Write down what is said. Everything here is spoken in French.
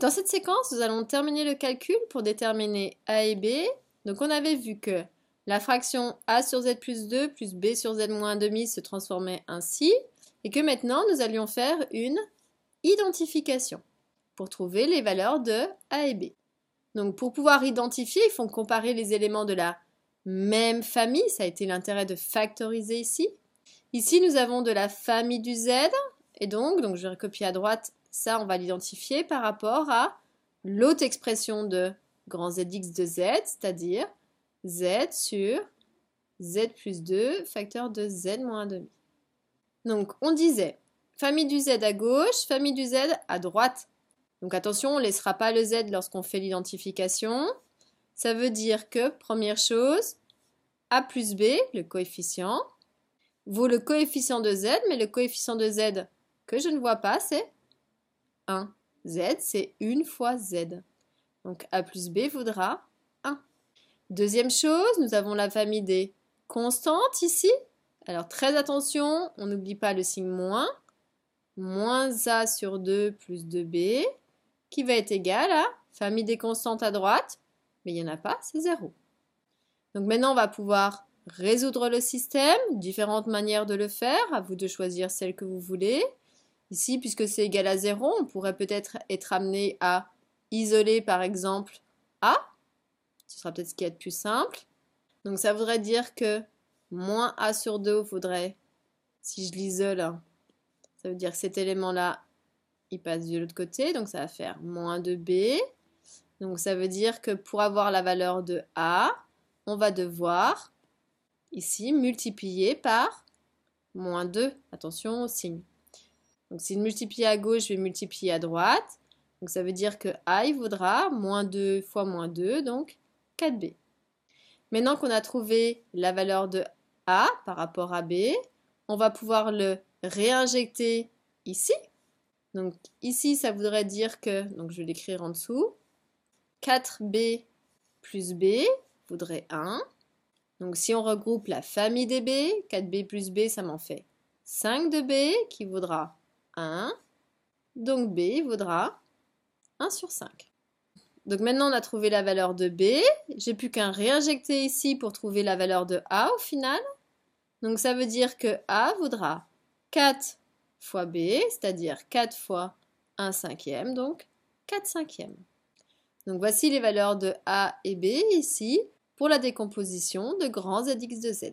Dans cette séquence, nous allons terminer le calcul pour déterminer a et b. Donc on avait vu que la fraction a sur z plus 2 plus b sur z moins 1/2 se transformait ainsi et que maintenant nous allions faire une identification pour trouver les valeurs de a et b. Donc pour pouvoir identifier, il faut comparer les éléments de la même famille. Ça a été l'intérêt de factoriser ici. Ici, nous avons de la famille du z. Et donc je vais recopier à droite. Ça, on va l'identifier par rapport à l'autre expression de grand Zx de z, c'est-à-dire z sur z plus 2 facteur de z moins 1/2. Donc on disait famille du z à gauche, famille du z à droite. Donc attention, on ne laissera pas le z lorsqu'on fait l'identification. Ça veut dire que, première chose, a plus b, le coefficient, vaut le coefficient de z, mais le coefficient de z que je ne vois pas, c'est 1. Z, c'est 1 fois z. Donc a plus b vaudra 1. Deuxième chose, nous avons la famille des constantes ici. Alors très attention, on n'oublie pas le signe moins. Moins a sur 2 plus 2b, qui va être égal à famille des constantes à droite, mais il n'y en a pas, c'est 0. Donc maintenant, on va pouvoir résoudre le système, différentes manières de le faire, à vous de choisir celle que vous voulez. Ici, puisque c'est égal à 0, on pourrait peut-être être amené à isoler par exemple a. Ce sera peut-être ce qui est le plus simple. Donc ça voudrait dire que moins a sur 2 vaudrait, si je l'isole, ça veut dire que cet élément-là, il passe de l'autre côté, donc ça va faire moins 2b. Donc ça veut dire que pour avoir la valeur de a, on va devoir ici multiplier par moins 2. Attention au signe. Donc si je multiplie à gauche, je vais multiplier à droite. Donc ça veut dire que a, il vaudra moins 2 fois moins 2, donc 4b. Maintenant qu'on a trouvé la valeur de a par rapport à b, on va pouvoir le réinjecter ici. Donc ici, ça voudrait dire que, donc je vais l'écrire en dessous, 4b plus b vaudrait 1. Donc si on regroupe la famille des b, 4b plus b, ça m'en fait 5 de b qui vaudra 1. Donc b vaudra 1 sur 5. Donc maintenant on a trouvé la valeur de b. J'ai plus qu'à réinjecter ici pour trouver la valeur de a au final. Donc ça veut dire que a vaudra 4 fois b, c'est-à-dire 4 fois 1 cinquième, donc 4 cinquièmes. Donc voici les valeurs de a et b ici pour la décomposition de grand Zx de z.